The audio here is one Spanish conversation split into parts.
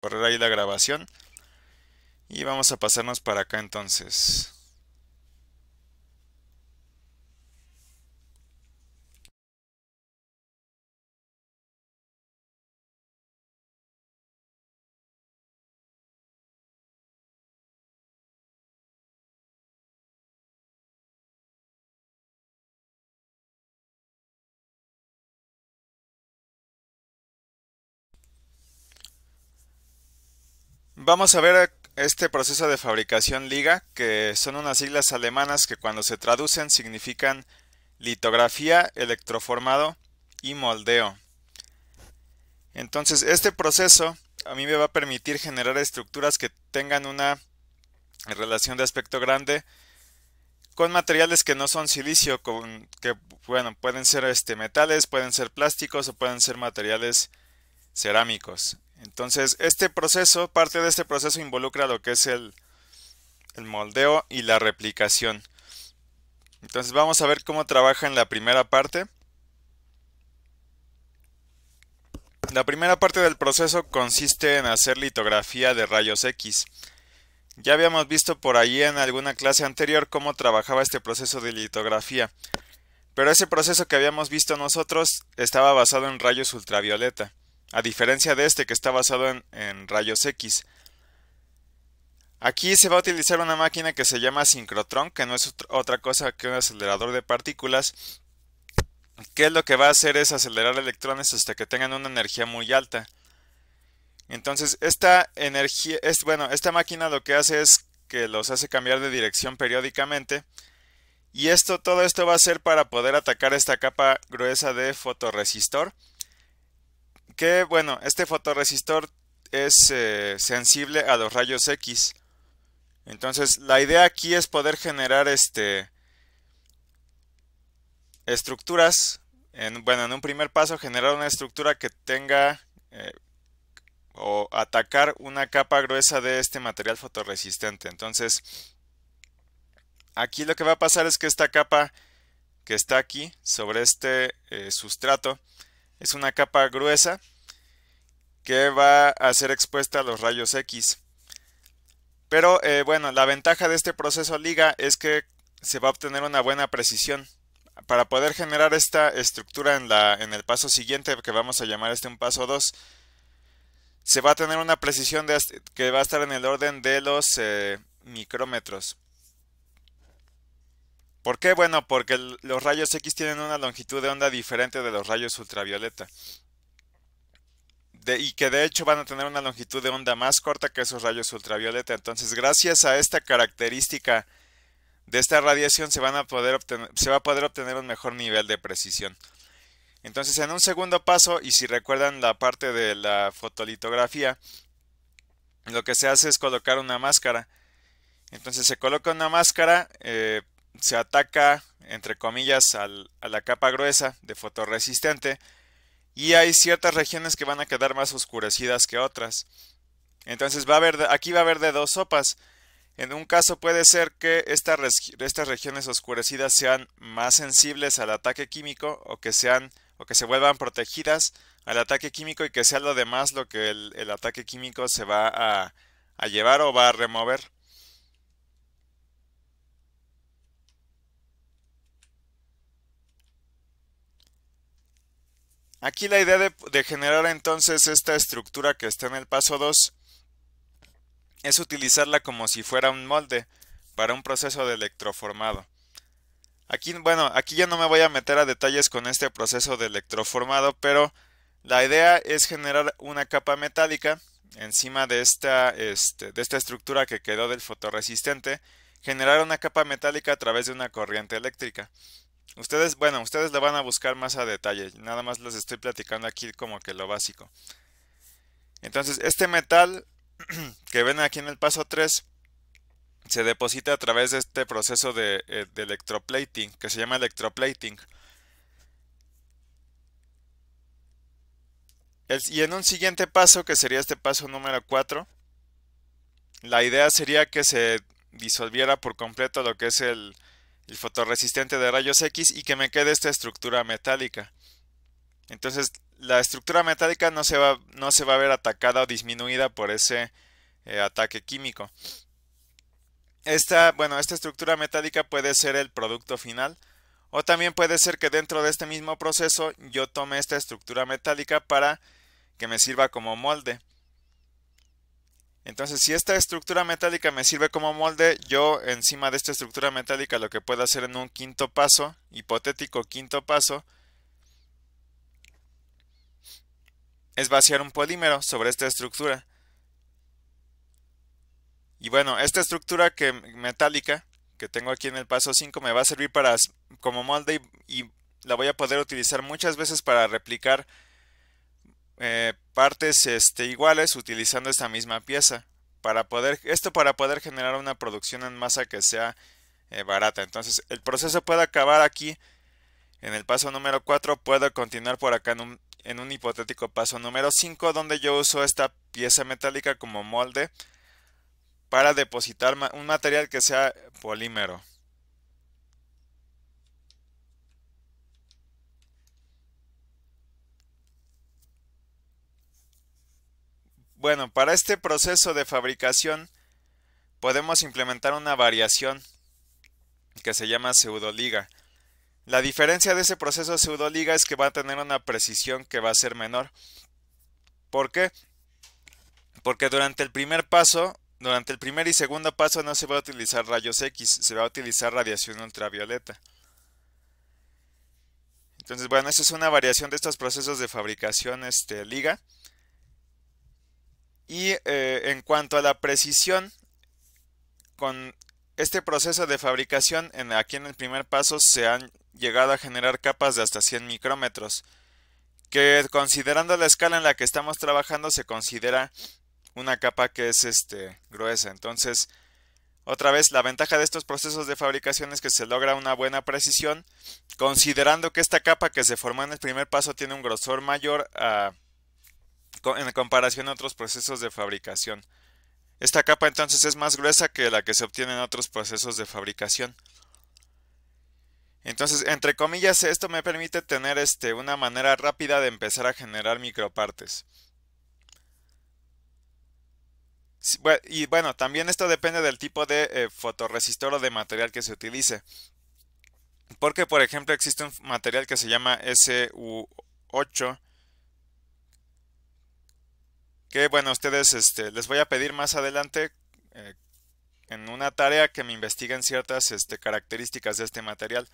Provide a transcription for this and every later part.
Correr ahí la grabación y vamos a pasarnos para acá entonces. Vamos a ver este proceso de fabricación LIGA, que son unas siglas alemanas que cuando se traducen significan litografía, electroformado y moldeo. Entonces, este proceso a mí me va a permitir generar estructuras que tengan una relación de aspecto grande con materiales que no son silicio, que bueno, pueden ser metales, pueden ser plásticos o pueden ser materiales cerámicos. Entonces, parte de este proceso involucra lo que es el moldeo y la replicación. Entonces, vamos a ver cómo trabaja en la primera parte. La primera parte del proceso consiste en hacer litografía de rayos X. Ya habíamos visto por ahí en alguna clase anterior cómo trabajaba este proceso de litografía, pero ese proceso que habíamos visto nosotros estaba basado en rayos ultravioleta, a diferencia de este que está basado en rayos X. Aquí se va a utilizar una máquina que se llama sincrotrón, que no es otra cosa que un acelerador de partículas, que lo que va a hacer es acelerar electrones hasta que tengan una energía muy alta. Entonces, esta máquina lo que hace es que los hace cambiar de dirección periódicamente, y todo esto va a ser para poder atacar esta capa gruesa de fotorresistor, que bueno, este fotorresistor es sensible a los rayos X. Entonces, la idea aquí es poder generar estructuras, en un primer paso generar una estructura que tenga o atacar una capa gruesa de este material fotorresistente. Entonces, aquí lo que va a pasar es que esta capa que está aquí sobre este sustrato es una capa gruesa que va a ser expuesta a los rayos X. Pero bueno, la ventaja de este proceso LIGA es que se va a obtener una buena precisión. Para poder generar esta estructura en el paso siguiente, que vamos a llamar un paso 2, se va a tener una precisión que va a estar en el orden de los micrómetros. ¿Por qué? Bueno, porque los rayos X tienen una longitud de onda diferente de los rayos ultravioleta. Y que de hecho van a tener una longitud de onda más corta que esos rayos ultravioleta. Entonces, gracias a esta característica de esta radiación se va a poder obtener un mejor nivel de precisión. Entonces, en un segundo paso, y si recuerdan la parte de la fotolitografía, lo que se hace es colocar una máscara. Entonces se coloca una máscara, se ataca, entre comillas, a la capa gruesa de fotorresistente, y hay ciertas regiones que van a quedar más oscurecidas que otras. Entonces aquí va a haber de dos sopas. En un caso puede ser que estas regiones oscurecidas sean más sensibles al ataque químico, o que se vuelvan protegidas al ataque químico, y que sea lo demás lo que el ataque químico se va a llevar o va a remover. Aquí la idea de generar entonces esta estructura que está en el paso 2 es utilizarla como si fuera un molde para un proceso de electroformado. Aquí, bueno, aquí ya no me voy a meter a detalles con este proceso de electroformado, pero la idea es generar una capa metálica encima de esta estructura que quedó del fotorresistente, generar una capa metálica a través de una corriente eléctrica. Ustedes lo van a buscar más a detalle, nada más les estoy platicando aquí como que lo básico. Entonces, este metal que ven aquí en el paso 3 se deposita a través de este proceso de electroplating, que se llama electroplating. Y en un siguiente paso, que sería este paso número 4, la idea sería que se disolviera por completo lo que es el fotorresistente de rayos X y que me quede esta estructura metálica. Entonces, la estructura metálica no se va a ver atacada o disminuida por ese ataque químico. Esta estructura metálica puede ser el producto final, o también puede ser que dentro de este mismo proceso yo tome esta estructura metálica para que me sirva como molde. Entonces, si esta estructura metálica me sirve como molde, yo encima de esta estructura metálica lo que puedo hacer en un quinto paso, hipotético quinto paso, es vaciar un polímero sobre esta estructura. Y bueno, esta estructura metálica que tengo aquí en el paso 5 me va a servir como molde y la voy a poder utilizar muchas veces para replicar partes iguales utilizando esta misma pieza. Para poder generar una producción en masa que sea barata. Entonces el proceso puede acabar aquí en el paso número 4, puedo continuar por acá en un hipotético paso número 5, donde yo uso esta pieza metálica como molde para depositar un material que sea polímero. Bueno, para este proceso de fabricación podemos implementar una variación que se llama pseudoliga. La diferencia de ese proceso pseudoliga es que va a tener una precisión que va a ser menor. ¿Por qué? Porque durante el primer y segundo paso no se va a utilizar rayos X, se va a utilizar radiación ultravioleta. Entonces, bueno, esa es una variación de estos procesos de fabricación liga. Y en cuanto a la precisión, con este proceso de fabricación, aquí en el primer paso se han llegado a generar capas de hasta 100 micrómetros, que considerando la escala en la que estamos trabajando se considera una capa que es gruesa. Entonces, otra vez, la ventaja de estos procesos de fabricación es que se logra una buena precisión, considerando que esta capa que se formó en el primer paso tiene un grosor mayor en comparación a otros procesos de fabricación. Esta capa entonces es más gruesa que la que se obtiene en otros procesos de fabricación. Entonces, entre comillas, esto me permite tener una manera rápida de empezar a generar micropartes. Y bueno, también esto depende del tipo de fotorresistor o de material que se utilice. Porque, por ejemplo, existe un material que se llama SU8, que bueno, ustedes les voy a pedir más adelante en una tarea que me investiguen ciertas características de este material.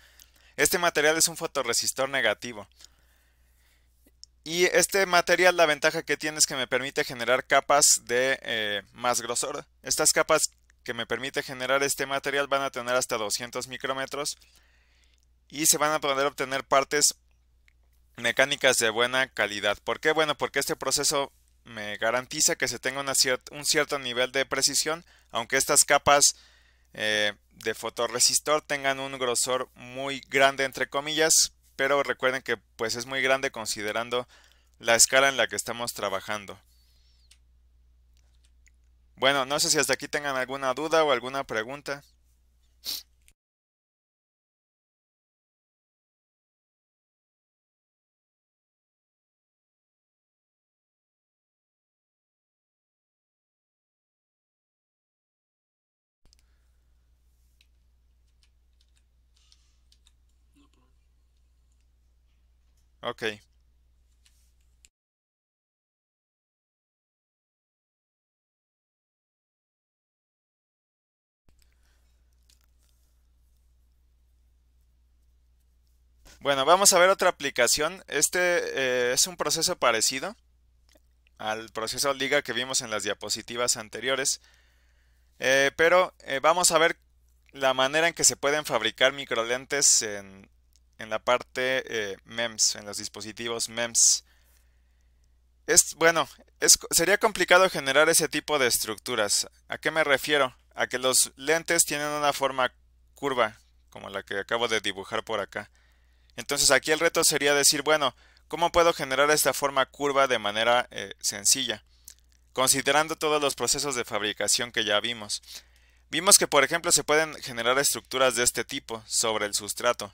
Este material es un fotorresistor negativo. Y este material, la ventaja que tiene es que me permite generar capas de más grosor. Estas capas que me permite generar este material van a tener hasta 200 micrómetros y se van a poder obtener partes mecánicas de buena calidad. ¿Por qué? Bueno, porque este proceso me garantiza que se tenga un cierto nivel de precisión, aunque estas capas de fotorresistor tengan un grosor muy grande entre comillas, pero recuerden que pues es muy grande considerando la escala en la que estamos trabajando. Bueno, no sé si hasta aquí tengan alguna duda o alguna pregunta. Ok. Bueno, vamos a ver otra aplicación. Es un proceso parecido al proceso liga que vimos en las diapositivas anteriores, pero vamos a ver la manera en que se pueden fabricar microlentes en la parte MEMS, en los dispositivos MEMS. Sería complicado generar ese tipo de estructuras. ¿A qué me refiero? A que los lentes tienen una forma curva, como la que acabo de dibujar por acá. Entonces aquí el reto sería decir, bueno, ¿cómo puedo generar esta forma curva de manera sencilla? Considerando todos los procesos de fabricación que ya vimos. Vimos que, por ejemplo, se pueden generar estructuras de este tipo sobre el sustrato.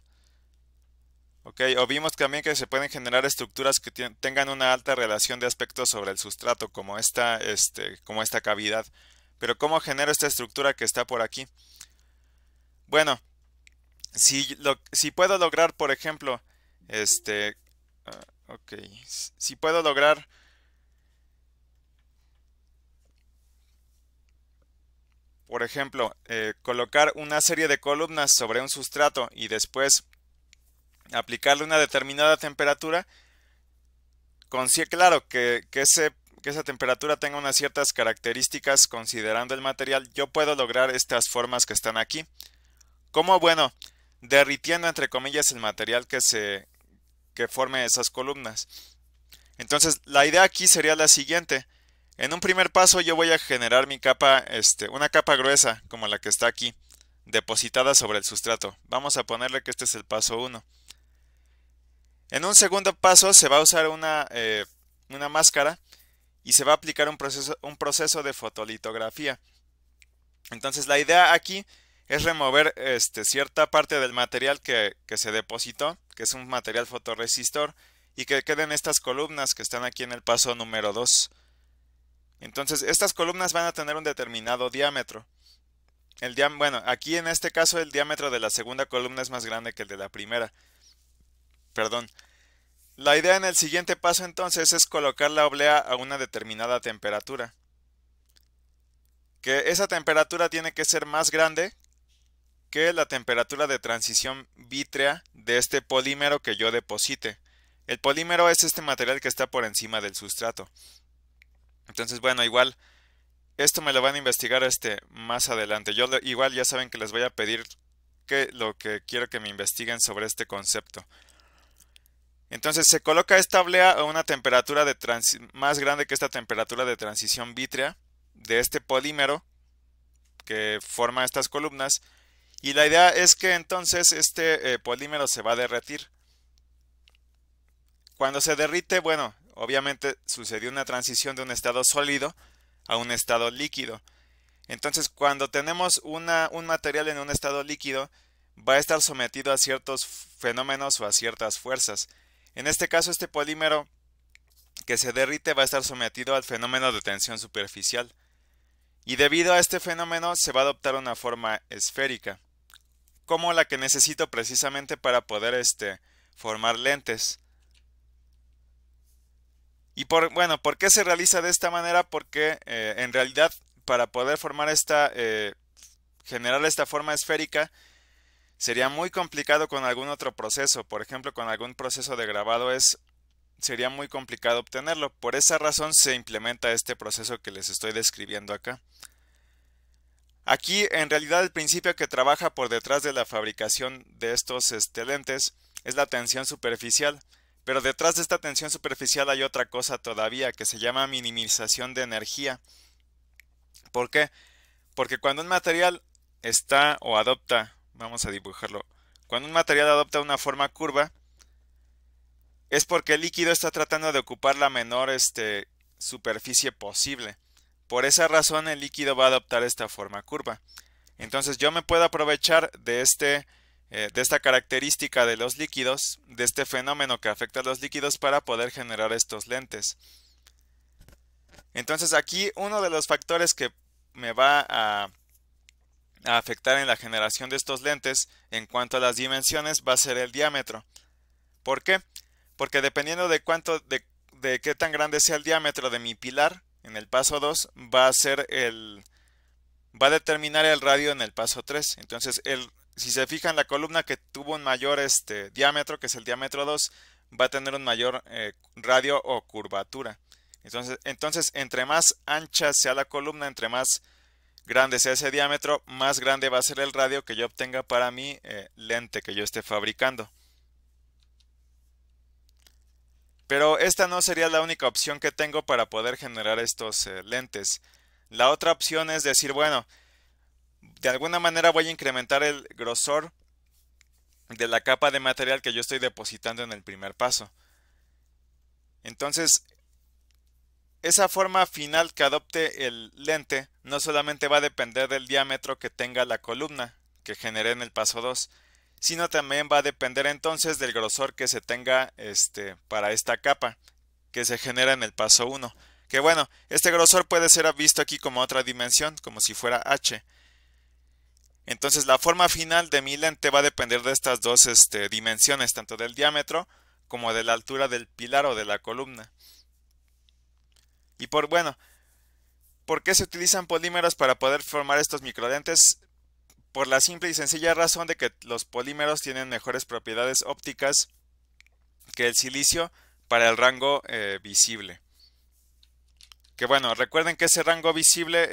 ¿Ok? O vimos también que se pueden generar estructuras que tengan una alta relación de aspecto sobre el sustrato, como esta cavidad. Pero ¿cómo genero esta estructura que está por aquí? Bueno, si puedo lograr, por ejemplo, este, ok, si puedo lograr, por ejemplo, colocar una serie de columnas sobre un sustrato y después aplicarle una determinada temperatura, claro que esa temperatura tenga unas ciertas características considerando el material, yo puedo lograr estas formas que están aquí. ¿Cómo? Bueno, derritiendo entre comillas el material que forme esas columnas. Entonces, la idea aquí sería la siguiente. En un primer paso yo voy a generar mi capa, una capa gruesa como la que está aquí, depositada sobre el sustrato. Vamos a ponerle que este es el paso 1. En un segundo paso se va a usar una máscara y se va a aplicar un proceso de fotolitografía. Entonces la idea aquí es remover cierta parte del material que se depositó, que es un material fotorresistor, y que queden estas columnas que están aquí en el paso número 2. Entonces estas columnas van a tener un determinado diámetro. Bueno, aquí en este caso el diámetro de la segunda columna es más grande que el de la primera. Perdón. La idea en el siguiente paso entonces es colocar la oblea a una determinada temperatura. Que esa temperatura tiene que ser más grande que la temperatura de transición vítrea de este polímero que yo deposite. El polímero es este material que está por encima del sustrato. Entonces, bueno, igual esto me lo van a investigar más adelante. Igual ya saben que les voy a pedir lo que quiero que me investiguen sobre este concepto. Entonces se coloca esta oblea a una temperatura más grande que esta temperatura de transición vítrea de este polímero que forma estas columnas. Y la idea es que entonces este polímero se va a derretir. Cuando se derrite, bueno, obviamente sucedió una transición de un estado sólido a un estado líquido. Entonces, cuando tenemos un material en un estado líquido, va a estar sometido a ciertos fenómenos o a ciertas fuerzas. En este caso, este polímero que se derrite va a estar sometido al fenómeno de tensión superficial. Y debido a este fenómeno se va a adoptar una forma esférica, como la que necesito precisamente para poder formar lentes. Y ¿por qué se realiza de esta manera? Porque en realidad para poder generar esta forma esférica sería muy complicado con algún otro proceso. Por ejemplo, con algún proceso de grabado sería muy complicado obtenerlo. Por esa razón se implementa este proceso que les estoy describiendo acá. Aquí en realidad el principio que trabaja por detrás de la fabricación de estos lentes es la tensión superficial. Pero detrás de esta tensión superficial hay otra cosa todavía que se llama minimización de energía. ¿Por qué? Porque cuando un material vamos a dibujarlo, cuando un material adopta una forma curva, es porque el líquido está tratando de ocupar la menor superficie posible. Por esa razón el líquido va a adoptar esta forma curva. Entonces yo me puedo aprovechar de esta característica de los líquidos, de este fenómeno que afecta a los líquidos para poder generar estos lentes. Entonces aquí uno de los factores que me va a afectar en la generación de estos lentes en cuanto a las dimensiones va a ser el diámetro. ¿Por qué? Porque dependiendo de qué tan grande sea el diámetro de mi pilar en el paso 2 va a determinar el radio en el paso 3. Entonces si se fijan, la columna que tuvo un mayor diámetro, que es el diámetro 2, va a tener un mayor radio o curvatura. Entonces, entre más ancha sea la columna, entre más grande sea ese diámetro, más grande va a ser el radio que yo obtenga para mi lente que yo esté fabricando. Pero esta no sería la única opción que tengo para poder generar estos lentes. La otra opción es decir, bueno, de alguna manera voy a incrementar el grosor de la capa de material que yo estoy depositando en el primer paso. Entonces, esa forma final que adopte el lente no solamente va a depender del diámetro que tenga la columna que generé en el paso 2, sino también va a depender entonces del grosor que se tenga para esta capa que se genera en el paso 1. Que bueno, este grosor puede ser visto aquí como otra dimensión, como si fuera h. Entonces la forma final de mi lente va a depender de estas dos dimensiones, tanto del diámetro como de la altura del pilar o de la columna. Y ¿por qué se utilizan polímeros para poder formar estos microlentes? Por la simple y sencilla razón de que los polímeros tienen mejores propiedades ópticas que el silicio para el rango visible. Que bueno, recuerden que ese rango visible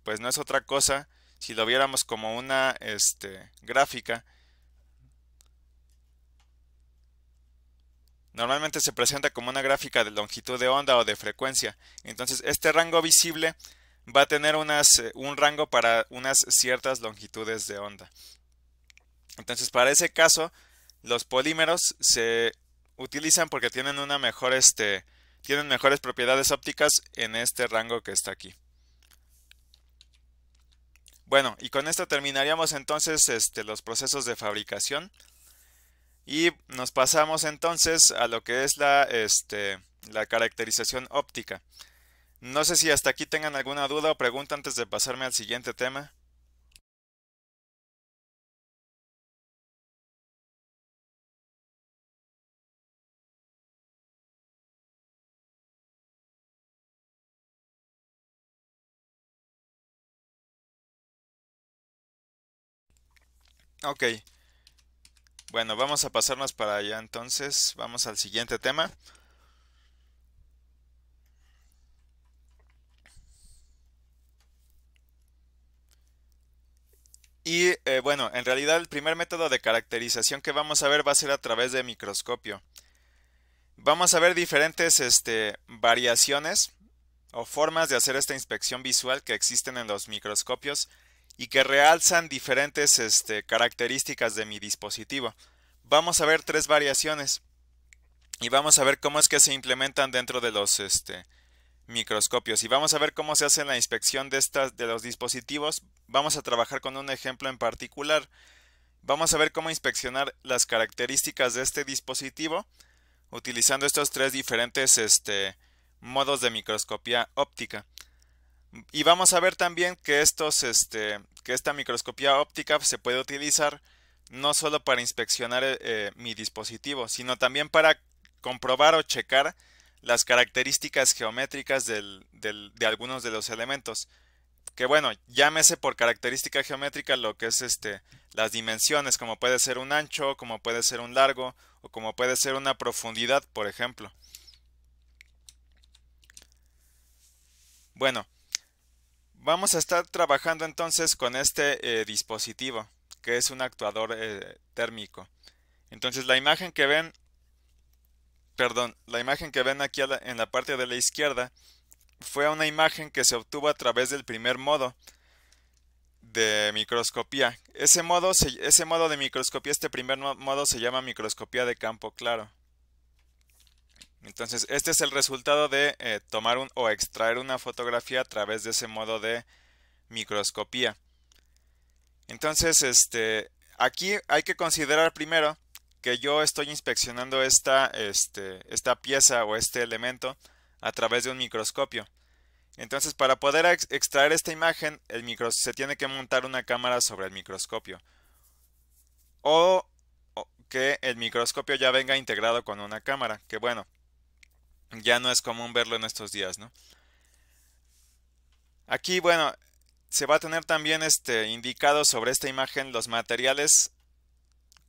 pues no es otra cosa, si lo viéramos como una gráfica. Normalmente se presenta como una gráfica de longitud de onda o de frecuencia. Entonces este rango visible va a tener un rango para unas ciertas longitudes de onda. Entonces para ese caso los polímeros se utilizan porque tienen tienen mejores propiedades ópticas en este rango que está aquí. Bueno, y con esto terminaríamos entonces los procesos de fabricación. Y nos pasamos entonces a lo que es la caracterización óptica. No sé si hasta aquí tengan alguna duda o pregunta antes de pasarme al siguiente tema. Ok, bueno, vamos a pasarnos para allá entonces. Vamos al siguiente tema. Y bueno, en realidad el primer método de caracterización que vamos a ver va a ser a través de microscopio. Vamos a ver diferentes variaciones o formas de hacer esta inspección visual que existen en los microscopios y que realzan diferentes características de mi dispositivo. Vamos a ver tres variaciones y vamos a ver cómo es que se implementan dentro de los microscopios y vamos a ver cómo se hace la inspección de los dispositivos. Vamos a trabajar con un ejemplo en particular. Vamos a ver cómo inspeccionar las características de este dispositivo utilizando estos tres diferentes modos de microscopía óptica. Y vamos a ver también que esta microscopía óptica se puede utilizar no solo para inspeccionar mi dispositivo, sino también para comprobar o checar las características geométricas de algunos de los elementos. Que bueno, llámese por característica geométrica lo que es las dimensiones, como puede ser un ancho, como puede ser un largo, o como puede ser una profundidad, por ejemplo. Bueno, vamos a estar trabajando entonces con este dispositivo, que es un actuador térmico. Entonces la imagen que ven, la imagen que ven aquí en la parte de la izquierda fue una imagen que se obtuvo a través del primer modo de microscopía. Ese modo de microscopía, este primer modo se llama microscopía de campo claro. Entonces, este es el resultado de tomar o extraer una fotografía a través de ese modo de microscopía. Entonces, aquí hay que considerar primero que yo estoy inspeccionando esta pieza o este elemento a través de un microscopio. Entonces, para poder extraer esta imagen, se tiene que montar una cámara sobre el microscopio. O que el microscopio ya venga integrado con una cámara, que bueno, ya no es común verlo en estos días, ¿no? Aquí, bueno, se va a tener también indicado sobre esta imagen los materiales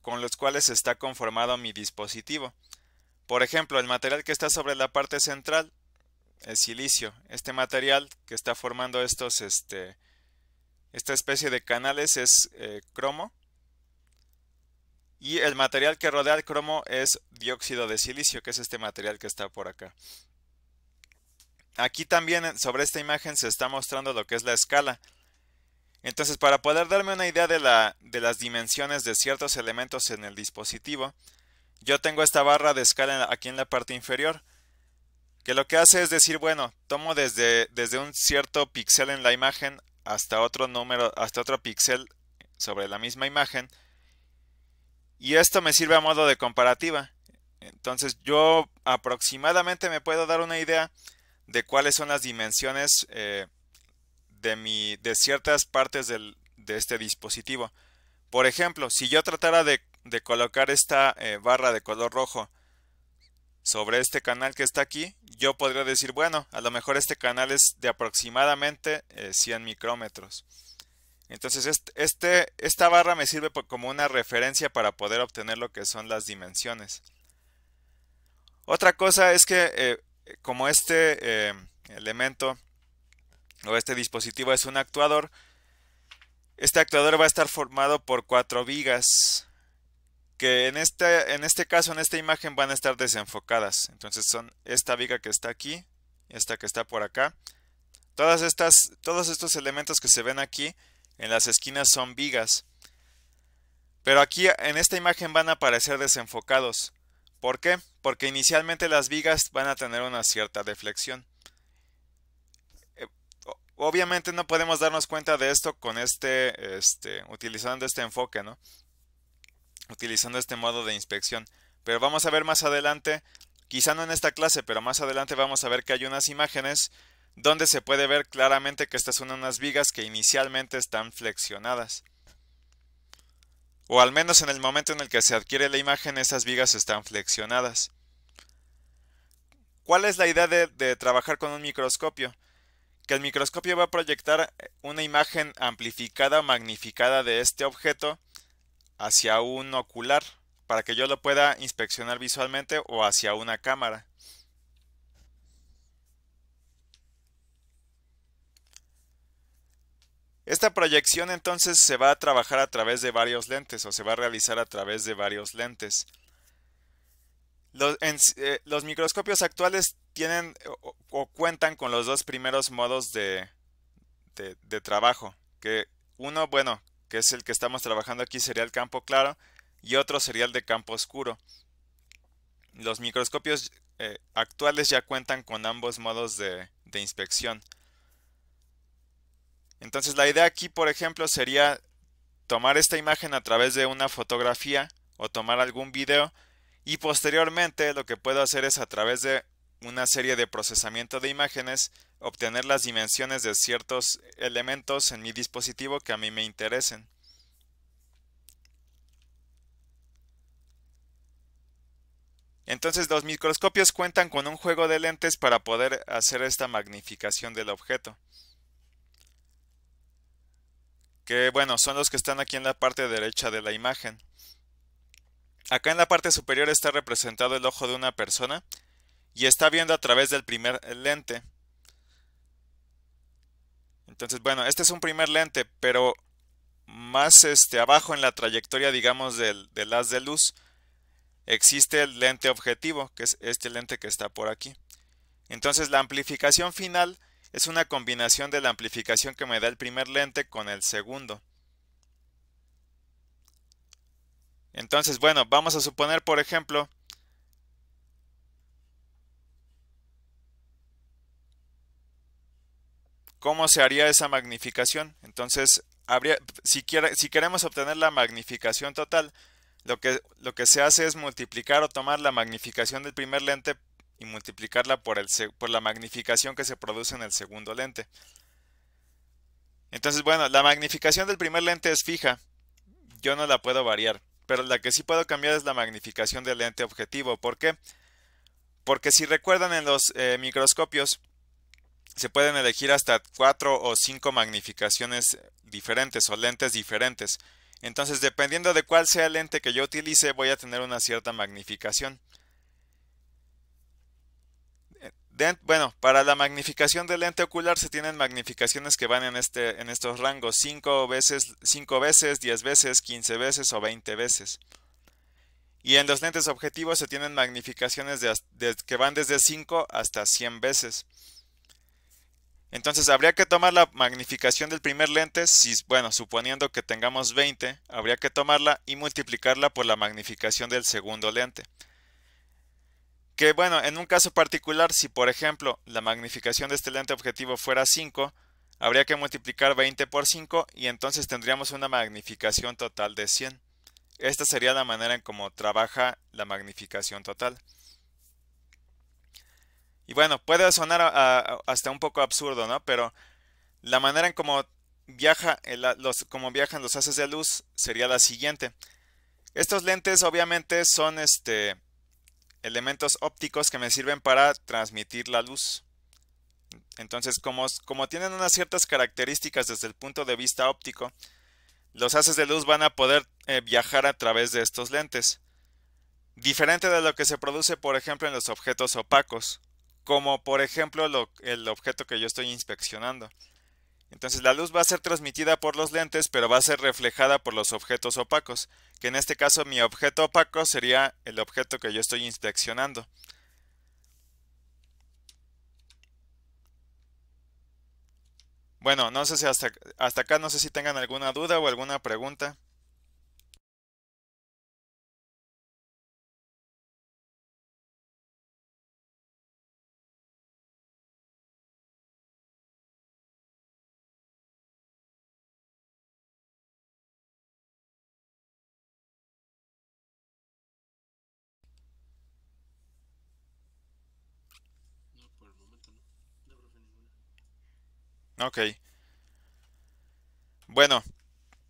con los cuales está conformado mi dispositivo. Por ejemplo, el material que está sobre la parte central es silicio. Este material que está formando esta especie de canales es cromo. Y el material que rodea el cromo es dióxido de silicio, que es este material que está por acá. Aquí también sobre esta imagen se está mostrando lo que es la escala. Entonces, para poder darme una idea de las dimensiones de ciertos elementos en el dispositivo, yo tengo esta barra de escala aquí en la parte inferior, que lo que hace es decir, bueno, tomo desde un cierto píxel en la imagen hasta otro píxel sobre la misma imagen, Y esto me sirve a modo de comparativa. Entonces yo aproximadamente me puedo dar una idea de cuáles son las dimensiones de ciertas partes de este dispositivo. Por ejemplo, si yo tratara de colocar esta barra de color rojo sobre este canal que está aquí, yo podría decir, bueno, a lo mejor este canal es de aproximadamente 100 micrómetros. Entonces esta barra me sirve como una referencia para poder obtener lo que son las dimensiones. Otra cosa es que como este elemento o este dispositivo es un actuador, este actuador va a estar formado por 4 vigas que en este caso, en esta imagen, van a estar desenfocadas. Entonces son esta viga que está aquí, esta que está por acá. Todos estos elementos que se ven aquí en las esquinas son vigas. Pero aquí en esta imagen van a aparecer desenfocados. ¿Por qué? Porque inicialmente las vigas van a tener una cierta deflexión. Obviamente no podemos darnos cuenta de esto con utilizando este enfoque, ¿no? Utilizando este modo de inspección. Pero vamos a ver más adelante, quizá no en esta clase, pero más adelante vamos a ver que hay unas imágenes donde se puede ver claramente que estas son unas vigas que inicialmente están flexionadas. O al menos en el momento en el que se adquiere la imagen, esas vigas están flexionadas. ¿Cuál es la idea de trabajar con un microscopio? Que el microscopio va a proyectar una imagen amplificada o magnificada de este objeto hacia un ocular para que yo lo pueda inspeccionar visualmente o hacia una cámara. Esta proyección entonces se va a trabajar a través de varios lentes o se va a realizar a través de varios lentes. Los microscopios actuales tienen o cuentan con los dos primeros modos de trabajo, que uno, bueno, que es el que estamos trabajando aquí, sería el campo claro y otro sería el de campo oscuro. Los microscopios actuales ya cuentan con ambos modos de inspección. Entonces la idea aquí, por ejemplo, sería tomar esta imagen a través de una fotografía o tomar algún video y posteriormente lo que puedo hacer es a través de una serie de procesamiento de imágenes obtener las dimensiones de ciertos elementos en mi dispositivo que a mí me interesen. Entonces los microscopios cuentan con un juego de lentes para poder hacer esta magnificación del objeto. Que bueno, son los que están aquí en la parte derecha de la imagen. Acá en la parte superior está representado el ojo de una persona y está viendo a través del primer lente. Entonces, bueno, este es un primer lente, pero más abajo en la trayectoria, digamos, del haz de luz, existe el lente objetivo, que es este lente que está por aquí. Entonces, la amplificación final es una combinación de la amplificación que me da el primer lente con el segundo. Entonces, bueno, vamos a suponer, por ejemplo, ¿cómo se haría esa magnificación? Entonces, si queremos obtener la magnificación total, lo que se hace es multiplicar o tomar la magnificación del primer lente y multiplicarla por la magnificación que se produce en el segundo lente. Entonces, bueno, la magnificación del primer lente es fija, yo no la puedo variar, pero la que sí puedo cambiar es la magnificación del lente objetivo. ¿Por qué? Porque si recuerdan en los microscopios, se pueden elegir hasta 4 o 5 magnificaciones diferentes o lentes diferentes. Entonces, dependiendo de cuál sea el lente que yo utilice, voy a tener una cierta magnificación. Bueno, para la magnificación del lente ocular se tienen magnificaciones que van en estos rangos 5 veces, 10 veces, 15 veces o 20 veces. Y en los lentes objetivos se tienen magnificaciones que van desde 5 hasta 100 veces. Entonces habría que tomar la magnificación del primer lente, bueno, suponiendo que tengamos 20, habría que tomarla y multiplicarla por la magnificación del segundo lente. Que bueno, en un caso particular, si por ejemplo la magnificación de este lente objetivo fuera 5, habría que multiplicar 20 por 5 y entonces tendríamos una magnificación total de 100. Esta sería la manera en cómo trabaja la magnificación total. Y bueno, puede sonar hasta un poco absurdo, ¿no? Pero la manera en cómo cómo viajan los haces de luz sería la siguiente. Estos lentes obviamente son elementos ópticos que me sirven para transmitir la luz. Entonces, como tienen unas ciertas características desde el punto de vista óptico, los haces de luz van a poder viajar a través de estos lentes. Diferente de lo que se produce, por ejemplo, en los objetos opacos, como por ejemplo el objeto que yo estoy inspeccionando. Entonces la luz va a ser transmitida por los lentes, pero va a ser reflejada por los objetos opacos, que en este caso mi objeto opaco sería el objeto que yo estoy inspeccionando. Bueno, no sé si hasta acá no sé si tengan alguna duda o alguna pregunta. No, por el momento no. No, profe, ninguna. Ok. Bueno,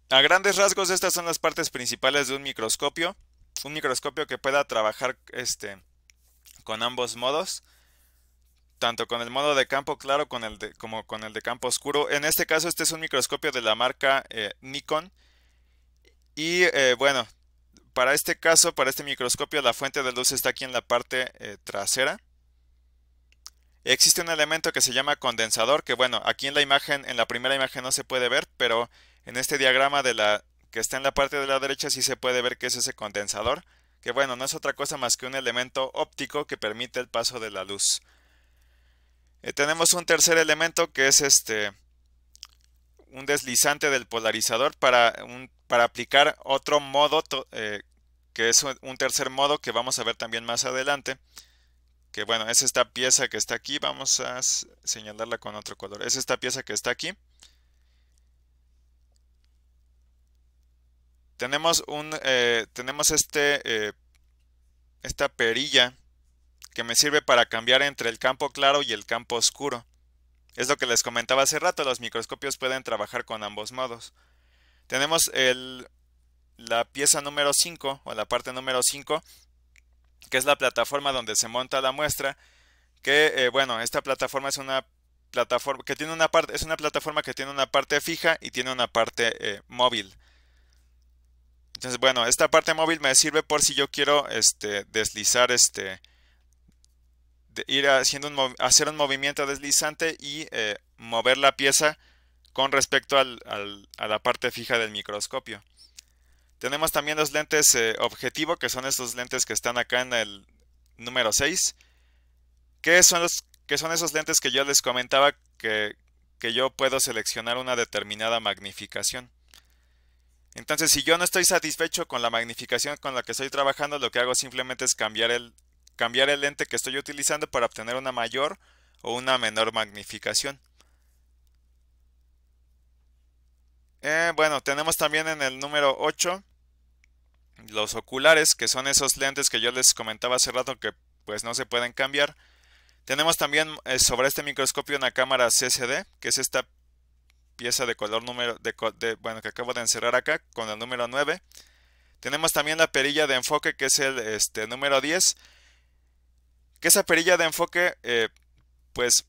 a grandes rasgos estas son las partes principales de un microscopio. Un microscopio que pueda trabajar con ambos modos, tanto con el modo de campo claro como con el de campo oscuro. En este caso este es un microscopio de la marca Nikon. Y bueno, para este caso, para este microscopio, la fuente de luz está aquí en la parte trasera. Existe un elemento que se llama condensador, que bueno, aquí en la imagen, en la primera imagen no se puede ver, pero en este diagrama que está en la parte de la derecha sí se puede ver que es ese condensador, que bueno, no es otra cosa más que un elemento óptico que permite el paso de la luz. Tenemos un tercer elemento que es un deslizante del polarizador para aplicar otro modo, que es un tercer modo que vamos a ver también más adelante. Que bueno, es esta pieza que está aquí, vamos a señalarla con otro color. Es esta pieza que está aquí. Tenemos esta perilla que me sirve para cambiar entre el campo claro y el campo oscuro. Es lo que les comentaba hace rato, los microscopios pueden trabajar con ambos modos. Tenemos la pieza número 5 o la parte número 5, que es la plataforma donde se monta la muestra, que bueno, esta plataforma es una plataforma que tiene una parte, es una plataforma que tiene una parte fija y tiene una parte móvil. Entonces, bueno, esta parte móvil me sirve por si yo quiero deslizar, ir haciendo hacer un movimiento deslizante y mover la pieza con respecto a la parte fija del microscopio. Tenemos también los lentes objetivo, que son estos lentes que están acá en el número 6, que son esos lentes que yo les comentaba que yo puedo seleccionar una determinada magnificación. Entonces, si yo no estoy satisfecho con la magnificación con la que estoy trabajando, lo que hago simplemente es cambiar el lente que estoy utilizando para obtener una mayor o una menor magnificación. Bueno, tenemos también en el número 8 los oculares, que son esos lentes que yo les comentaba hace rato que pues no se pueden cambiar. Tenemos también sobre este microscopio una cámara CCD, que es esta pieza de color bueno, que acabo de encerrar acá con el número 9. Tenemos también la perilla de enfoque, que es el número 10, que esa perilla de enfoque pues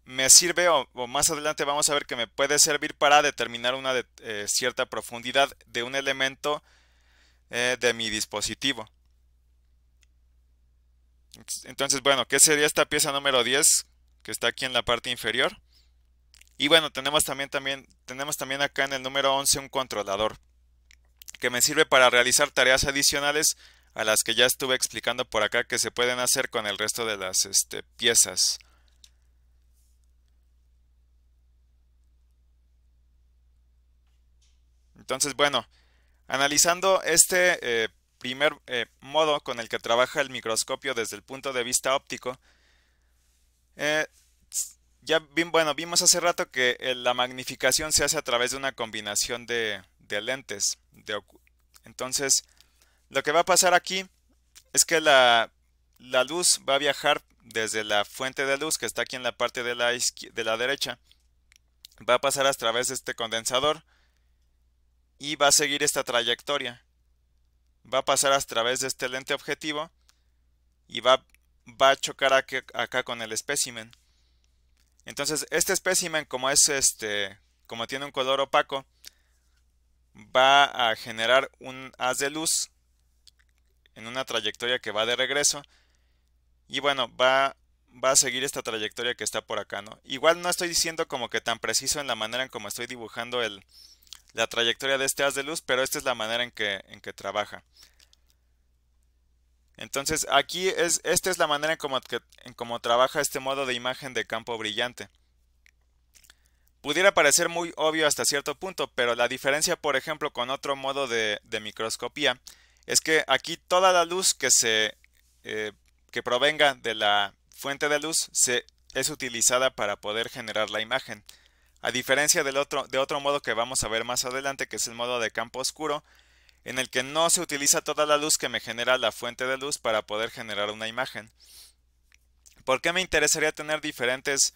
me sirve o más adelante vamos a ver que me puede servir para determinar una cierta profundidad de un elemento de mi dispositivo. Entonces, bueno, ¿qué sería esta pieza número 10 que está aquí en la parte inferior? Y bueno, tenemos también acá en el número 11 un controlador que me sirve para realizar tareas adicionales a las que ya estuve explicando por acá que se pueden hacer con el resto de las piezas. Entonces, bueno, analizando este primer modo con el que trabaja el microscopio desde el punto de vista óptico, eh, bueno, vimos hace rato que la magnificación se hace a través de una combinación de lentes. Entonces, lo que va a pasar aquí es que la luz va a viajar desde la fuente de luz que está aquí en la parte de la derecha, va a pasar a través de este condensador y va a seguir esta trayectoria. Va a pasar a través de este lente objetivo y va a chocar acá con el espécimen. Entonces, este espécimen, como tiene un color opaco, va a generar un haz de luz en una trayectoria que va de regreso. Y bueno, va a seguir esta trayectoria que está por acá, ¿no? Igual no estoy diciendo como que tan preciso en la manera en como estoy dibujando la trayectoria de este haz de luz, pero esta es la manera en que trabaja. Entonces aquí esta es la manera en cómo trabaja este modo de imagen de campo brillante. Pudiera parecer muy obvio hasta cierto punto, pero la diferencia, por ejemplo, con otro modo de microscopía, es que aquí toda la luz que provenga de la fuente de luz es utilizada para poder generar la imagen. A diferencia de otro modo que vamos a ver más adelante, que es el modo de campo oscuro, en el que no se utiliza toda la luz que me genera la fuente de luz para poder generar una imagen. ¿Por qué me interesaría tener diferentes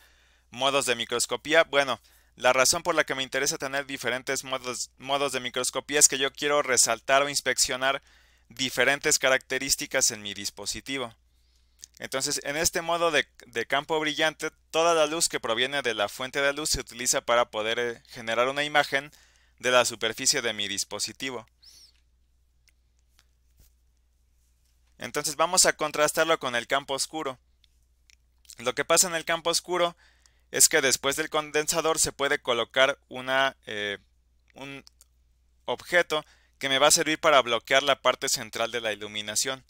modos de microscopía? Bueno, la razón por la que me interesa tener diferentes modos de microscopía es que yo quiero resaltar o inspeccionar diferentes características en mi dispositivo. Entonces, en este modo de campo brillante, toda la luz que proviene de la fuente de luz se utiliza para poder generar una imagen de la superficie de mi dispositivo. Entonces vamos a contrastarlo con el campo oscuro. Lo que pasa en el campo oscuro es que después del condensador se puede colocar un objeto que me va a servir para bloquear la parte central de la iluminación,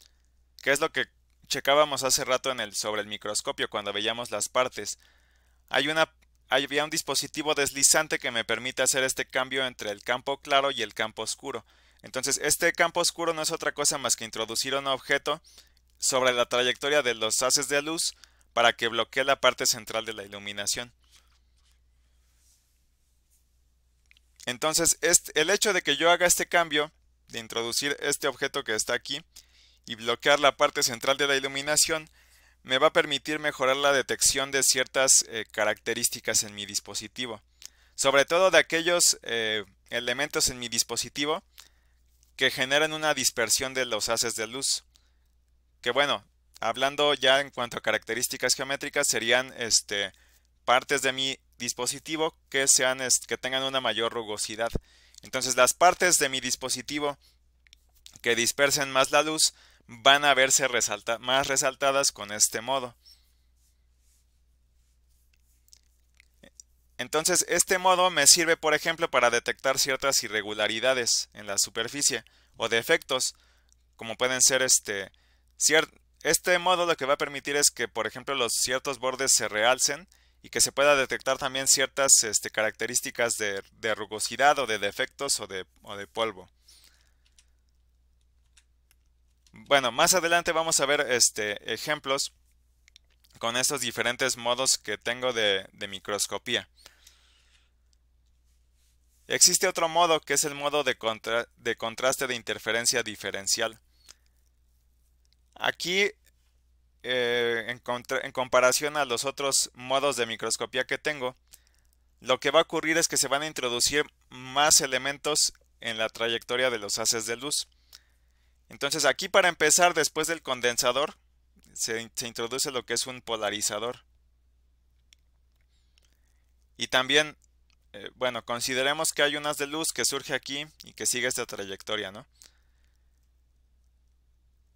que es lo que checábamos hace rato sobre el microscopio cuando veíamos las partes. Había un dispositivo deslizante que me permite hacer este cambio entre el campo claro y el campo oscuro. Entonces, este campo oscuro no es otra cosa más que introducir un objeto sobre la trayectoria de los haces de luz para que bloquee la parte central de la iluminación. Entonces, el hecho de que yo haga este cambio, de introducir este objeto que está aquí y bloquear la parte central de la iluminación, me va a permitir mejorar la detección de ciertas características en mi dispositivo. Sobre todo de aquellos elementos en mi dispositivo que generan una dispersión de los haces de luz. Que bueno, hablando ya en cuanto a características geométricas, serían partes de mi dispositivo que tengan una mayor rugosidad. Entonces las partes de mi dispositivo que dispersen más la luz van a verse más resaltadas con este modo. Entonces este modo me sirve, por ejemplo, para detectar ciertas irregularidades en la superficie o defectos, como pueden ser este modo lo que va a permitir es que, por ejemplo, los ciertos bordes se realcen y que se pueda detectar también ciertas características de rugosidad o de defectos o de polvo. Bueno, más adelante vamos a ver ejemplos con estos diferentes modos que tengo de microscopía. Existe otro modo que es el modo de contraste de interferencia diferencial. Aquí, en comparación a los otros modos de microscopía que tengo, lo que va a ocurrir es que se van a introducir más elementos en la trayectoria de los haces de luz. Entonces aquí, para empezar, después del condensador, se introduce lo que es un polarizador. Y también, bueno, consideremos que hay un haz de luz que surge aquí y que sigue esta trayectoria, ¿no?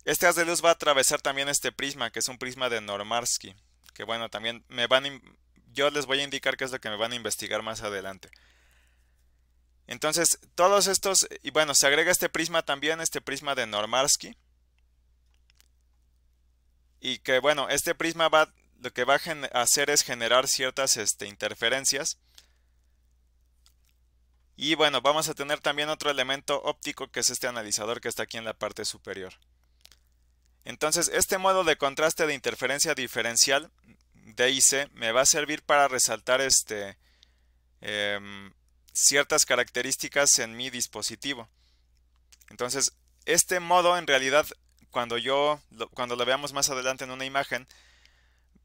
Este haz de luz va a atravesar también este prisma, que es un prisma de Normarsky, que bueno, también yo les voy a indicar qué es lo que me van a investigar más adelante. Entonces, todos estos, y bueno, se agrega este prisma también, este prisma de Normarsky, y que bueno, este prisma lo que va a hacer es generar ciertas interferencias. Y bueno, vamos a tener también otro elemento óptico, que es este analizador que está aquí en la parte superior. Entonces, este modo de contraste de interferencia diferencial, DIC, me va a servir para resaltar ciertas características en mi dispositivo. Entonces, este modo en realidad, cuando lo veamos más adelante en una imagen,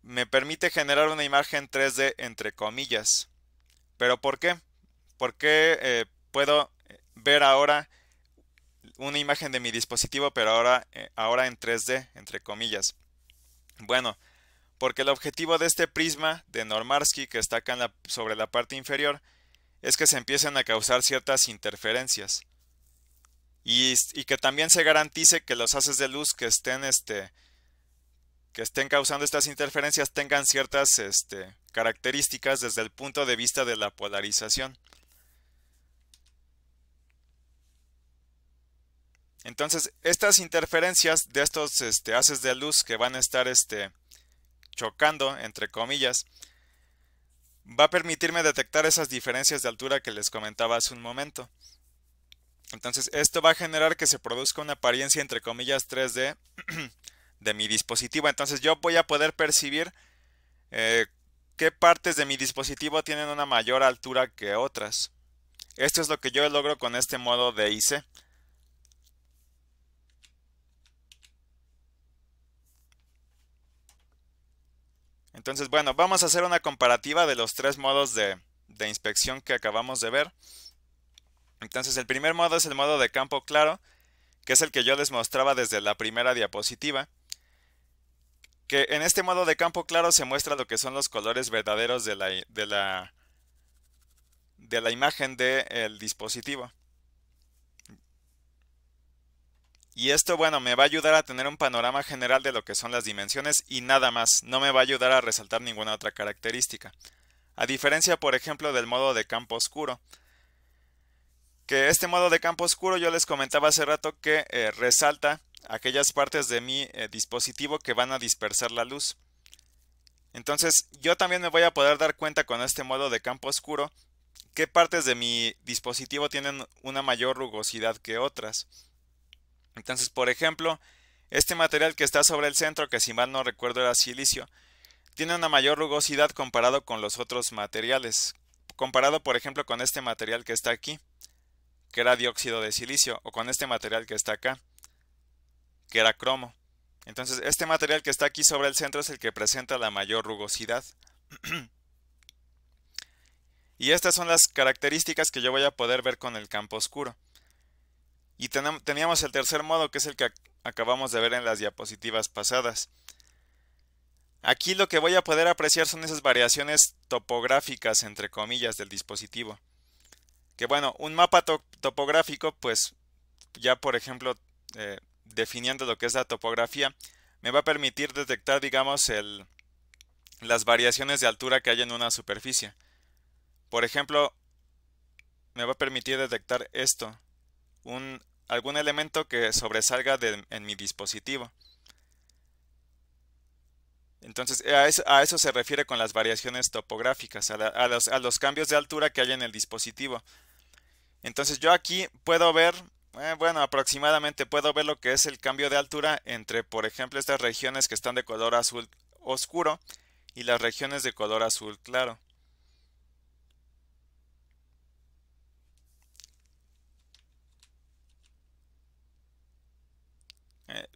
me permite generar una imagen 3D entre comillas. ¿Pero por qué? ¿Por qué puedo ver ahora una imagen de mi dispositivo, pero ahora en 3D, entre comillas? Bueno, porque el objetivo de este prisma de Normarsky, que está acá sobre la parte inferior, es que se empiecen a causar ciertas interferencias. Y que también se garantice que los haces de luz que estén causando estas interferencias tengan ciertas características desde el punto de vista de la polarización. Entonces, estas interferencias de estos haces de luz que van a estar chocando, entre comillas, va a permitirme detectar esas diferencias de altura que les comentaba hace un momento. Entonces, esto va a generar que se produzca una apariencia, entre comillas, 3D de mi dispositivo. Entonces, yo voy a poder percibir qué partes de mi dispositivo tienen una mayor altura que otras. Esto es lo que yo logro con este modo de IC. Entonces, bueno, vamos a hacer una comparativa de los tres modos de inspección que acabamos de ver. Entonces, el primer modo es el modo de campo claro, que es el que yo les mostraba desde la primera diapositiva. Que en este modo de campo claro se muestra lo que son los colores verdaderos de la imagen del dispositivo. Y esto, bueno, me va a ayudar a tener un panorama general de lo que son las dimensiones y nada más. No me va a ayudar a resaltar ninguna otra característica. A diferencia, por ejemplo, del modo de campo oscuro. Que este modo de campo oscuro yo les comentaba hace rato que resalta aquellas partes de mi dispositivo que van a dispersar la luz. Entonces yo también me voy a poder dar cuenta con este modo de campo oscuro qué partes de mi dispositivo tienen una mayor rugosidad que otras. Entonces, por ejemplo, este material que está sobre el centro, que si mal no recuerdo era silicio, tiene una mayor rugosidad comparado con los otros materiales. Comparado, por ejemplo, con este material que está aquí, que era dióxido de silicio, o con este material que está acá, que era cromo. Entonces, este material que está aquí sobre el centro es el que presenta la mayor rugosidad. Y estas son las características que yo voy a poder ver con el campo oscuro. Y teníamos el tercer modo, que es el que acabamos de ver en las diapositivas pasadas. Aquí lo que voy a poder apreciar son esas variaciones topográficas, entre comillas, del dispositivo. Que bueno, un mapa topográfico, pues ya por ejemplo, definiendo lo que es la topografía, me va a permitir detectar, digamos, las variaciones de altura que hay en una superficie. Por ejemplo, me va a permitir detectar esto, algún elemento que sobresalga en mi dispositivo. Entonces, a eso se refiere con las variaciones topográficas, a los cambios de altura que hay en el dispositivo. Entonces, yo aquí puedo ver, bueno, aproximadamente puedo ver lo que es el cambio de altura entre, por ejemplo, estas regiones que están de color azul oscuro y las regiones de color azul claro.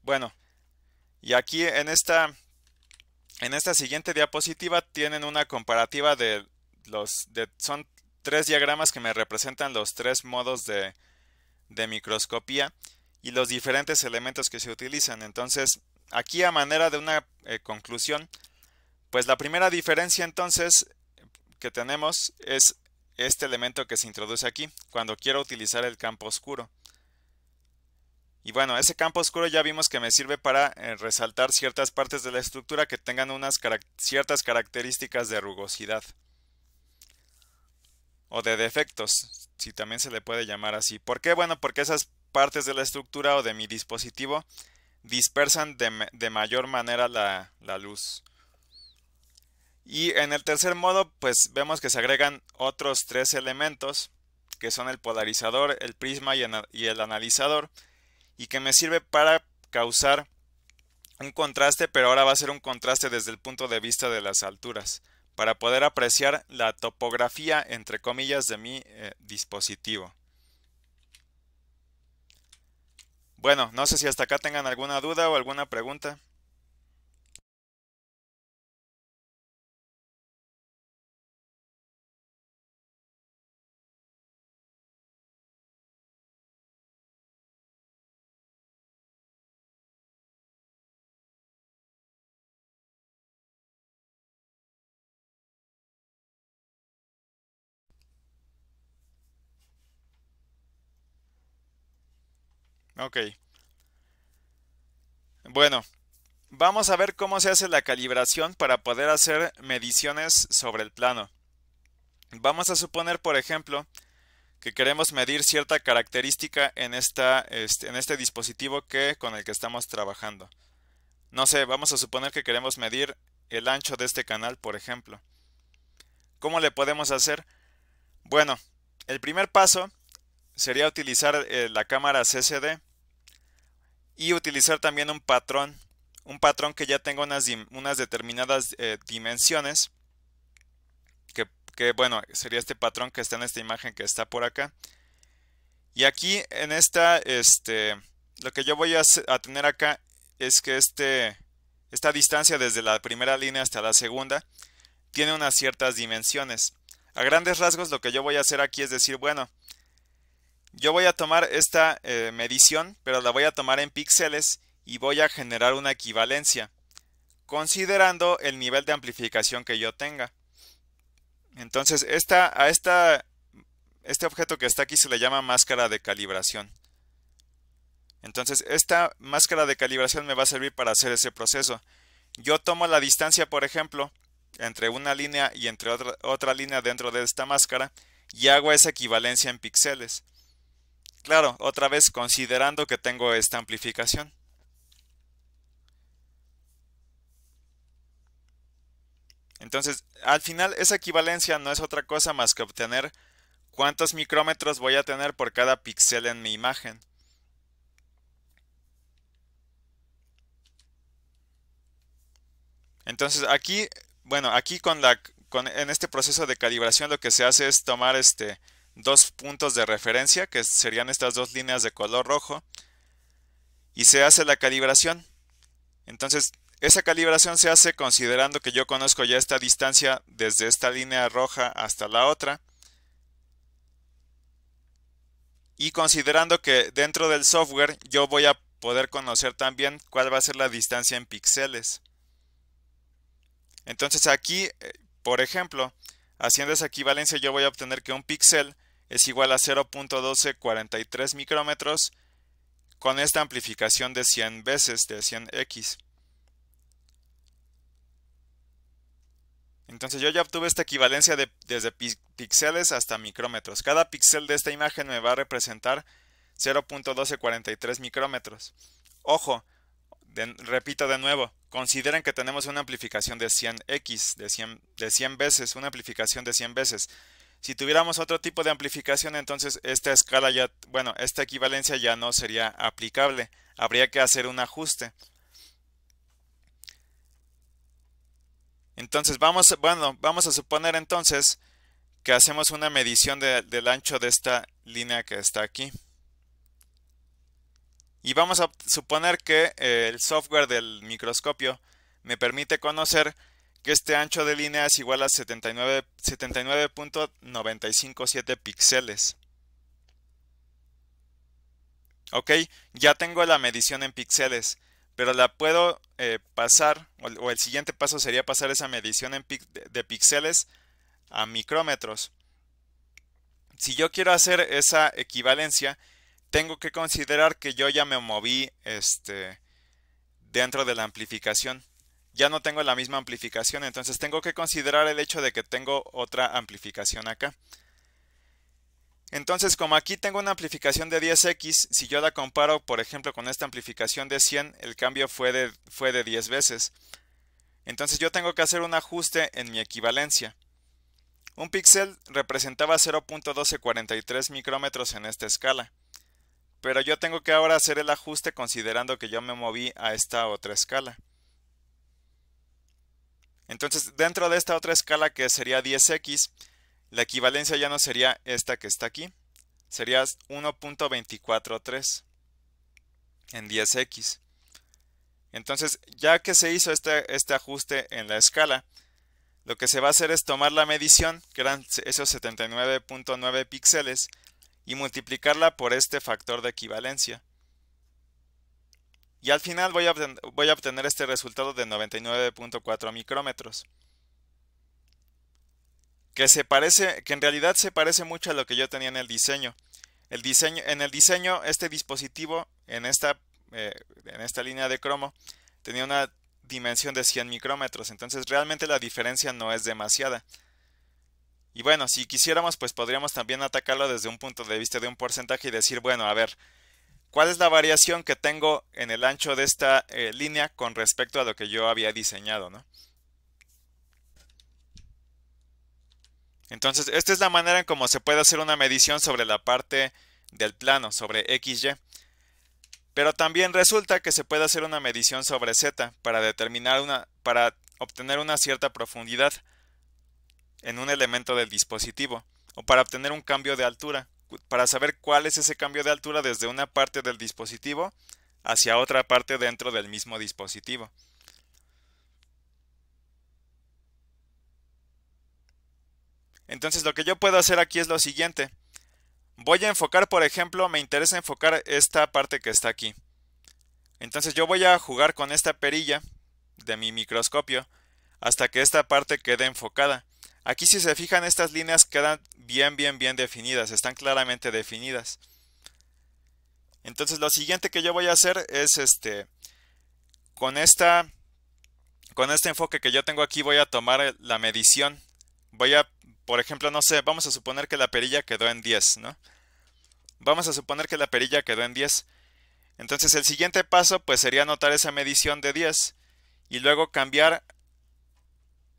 Bueno, y aquí en esta siguiente diapositiva tienen una comparativa son tres diagramas que me representan los tres modos de microscopía y los diferentes elementos que se utilizan. Entonces, aquí a manera de una conclusión, pues la primera diferencia entonces que tenemos es este elemento que se introduce aquí cuando quiero utilizar el campo oscuro. Y bueno, ese campo oscuro ya vimos que me sirve para resaltar ciertas partes de la estructura que tengan ciertas características de rugosidad o de defectos, si también se le puede llamar así. ¿Por qué? Bueno, porque esas partes de la estructura o de mi dispositivo dispersan de mayor manera la luz. Y en el tercer modo, pues vemos que se agregan otros tres elementos, que son el polarizador, el prisma y el analizador, y que me sirve para causar un contraste, pero ahora va a ser un contraste desde el punto de vista de las alturas, para poder apreciar la topografía, entre comillas, de mi dispositivo. Bueno, no sé si hasta acá tengan alguna duda o alguna pregunta. Ok. Bueno, vamos a ver cómo se hace la calibración para poder hacer mediciones sobre el plano. Vamos a suponer, por ejemplo, que queremos medir cierta característica en este dispositivo con el que estamos trabajando. No sé, vamos a suponer que queremos medir el ancho de este canal, por ejemplo. ¿Cómo le podemos hacer? Bueno, el primer paso sería utilizar la cámara CCD y utilizar también un patrón que ya tenga unas determinadas dimensiones, bueno, sería este patrón que está en esta imagen que está por acá. Y aquí en lo que yo voy a tener acá es que esta distancia desde la primera línea hasta la segunda tiene unas ciertas dimensiones. A grandes rasgos lo que yo voy a hacer aquí es decir, bueno, yo voy a tomar esta medición, pero la voy a tomar en píxeles y voy a generar una equivalencia, considerando el nivel de amplificación que yo tenga. Entonces, este objeto que está aquí se le llama máscara de calibración. Entonces, esta máscara de calibración me va a servir para hacer ese proceso. Yo tomo la distancia, por ejemplo, entre una línea y entre otra línea dentro de esta máscara y hago esa equivalencia en píxeles. Claro, otra vez considerando que tengo esta amplificación. Entonces, al final esa equivalencia no es otra cosa más que obtener cuántos micrómetros voy a tener por cada píxel en mi imagen. Entonces aquí, bueno, aquí en este proceso de calibración lo que se hace es tomar dos puntos de referencia, que serían estas dos líneas de color rojo, y se hace la calibración. Entonces, esa calibración se hace considerando que yo conozco ya esta distancia desde esta línea roja hasta la otra, y considerando que dentro del software yo voy a poder conocer también cuál va a ser la distancia en píxeles. Entonces aquí, por ejemplo, haciendo esa equivalencia yo voy a obtener que un píxel es igual a 0.1243 micrómetros con esta amplificación de 100 veces, de 100x. Entonces yo ya obtuve esta equivalencia desde píxeles hasta micrómetros. Cada píxel de esta imagen me va a representar 0.1243 micrómetros. Ojo, repito de nuevo, consideren que tenemos una amplificación de 100x, de 100 veces, una amplificación de 100 veces. Si tuviéramos otro tipo de amplificación, entonces esta escala ya, bueno, esta equivalencia ya no sería aplicable. Habría que hacer un ajuste. Entonces vamos a suponer entonces que hacemos una medición del ancho de esta línea que está aquí. Y vamos a suponer que el software del microscopio me permite conocer que este ancho de línea es igual a 79.957 píxeles. Ok, ya tengo la medición en píxeles, pero la puedo pasar, o el siguiente paso sería pasar esa medición de píxeles a micrómetros. Si yo quiero hacer esa equivalencia, tengo que considerar que yo ya me moví dentro de la amplificación. Ya no tengo la misma amplificación, entonces tengo que considerar el hecho de que tengo otra amplificación acá. Entonces, como aquí tengo una amplificación de 10x, si yo la comparo, por ejemplo, con esta amplificación de 100, el cambio fue de 10 veces. Entonces yo tengo que hacer un ajuste en mi equivalencia. Un píxel representaba 0.1243 micrómetros en esta escala. Pero yo tengo que ahora hacer el ajuste considerando que yo me moví a esta otra escala. Entonces, dentro de esta otra escala que sería 10x, la equivalencia ya no sería esta que está aquí, sería 1.243. en 10x. Entonces, ya que se hizo este ajuste en la escala, lo que se va a hacer es tomar la medición, que eran esos 79.9 píxeles, y multiplicarla por este factor de equivalencia. Y al final voy a obtener este resultado de 99.4 micrómetros. Que en realidad se parece mucho a lo que yo tenía en el diseño. En el diseño, este dispositivo, en esta línea de cromo, tenía una dimensión de 100 micrómetros. Entonces realmente la diferencia no es demasiada. Y bueno, si quisiéramos, pues podríamos también atacarlo desde un punto de vista de un porcentaje y decir, bueno, a ver, ¿cuál es la variación que tengo en el ancho de esta línea con respecto a lo que yo había diseñado, ¿no? Entonces, esta es la manera en cómo se puede hacer una medición sobre la parte del plano, sobre XY. Pero también resulta que se puede hacer una medición sobre Z para obtener una cierta profundidad en un elemento del dispositivo, o para obtener un cambio de altura, para saber cuál es ese cambio de altura desde una parte del dispositivo hacia otra parte dentro del mismo dispositivo. Entonces lo que yo puedo hacer aquí es lo siguiente. Voy a enfocar, por ejemplo, me interesa enfocar esta parte que está aquí. Entonces yo voy a jugar con esta perilla de mi microscopio hasta que esta parte quede enfocada. Aquí, si se fijan, estas líneas quedan bien definidas, están claramente definidas. Entonces lo siguiente que yo voy a hacer es con este enfoque que yo tengo aquí, voy a tomar la medición. Por ejemplo, no sé, vamos a suponer que la perilla quedó en 10, ¿no? Vamos a suponer que la perilla quedó en 10. Entonces el siguiente paso pues sería anotar esa medición de 10 y luego cambiar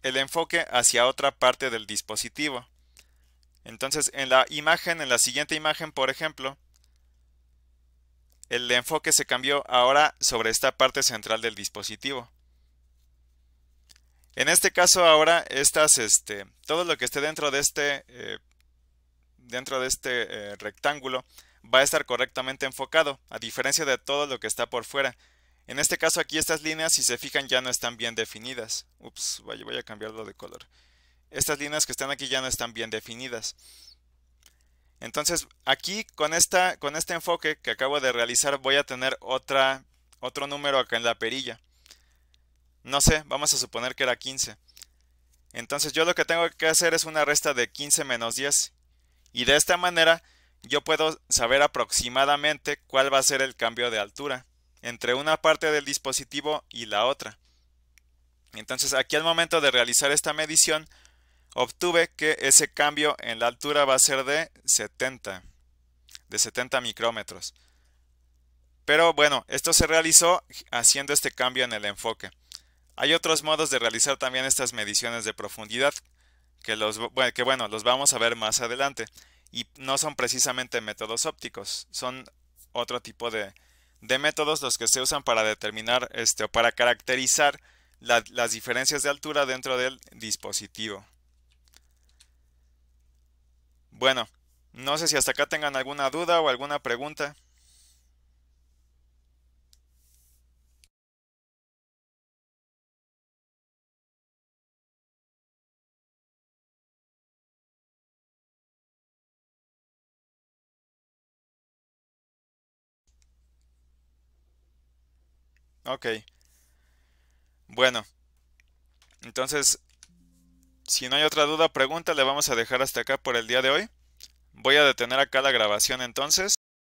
el enfoque hacia otra parte del dispositivo. Entonces en la siguiente imagen, por ejemplo, el enfoque se cambió ahora sobre esta parte central del dispositivo. En este caso ahora todo lo que esté dentro de este rectángulo va a estar correctamente enfocado, a diferencia de todo lo que está por fuera. En este caso aquí estas líneas, si se fijan, ya no están bien definidas. Ups, voy a cambiarlo de color. Estas líneas que están aquí ya no están bien definidas. Entonces aquí con este enfoque que acabo de realizar voy a tener otro número acá en la perilla. No sé, vamos a suponer que era 15. Entonces yo lo que tengo que hacer es una resta de 15 menos 10. Y de esta manera yo puedo saber aproximadamente cuál va a ser el cambio de altura entre una parte del dispositivo y la otra. Entonces aquí al momento de realizar esta medición obtuve que ese cambio en la altura va a ser de 70 micrómetros. Pero bueno, esto se realizó haciendo este cambio en el enfoque. Hay otros modos de realizar también estas mediciones de profundidad que los vamos a ver más adelante, y no son precisamente métodos ópticos, son otro tipo de métodos los que se usan para determinar o para caracterizar las diferencias de altura dentro del dispositivo. Bueno, no sé si hasta acá tengan alguna duda o alguna pregunta. Ok, bueno, entonces, si no hay otra duda o pregunta, le vamos a dejar hasta acá por el día de hoy. Voy a detener acá la grabación entonces.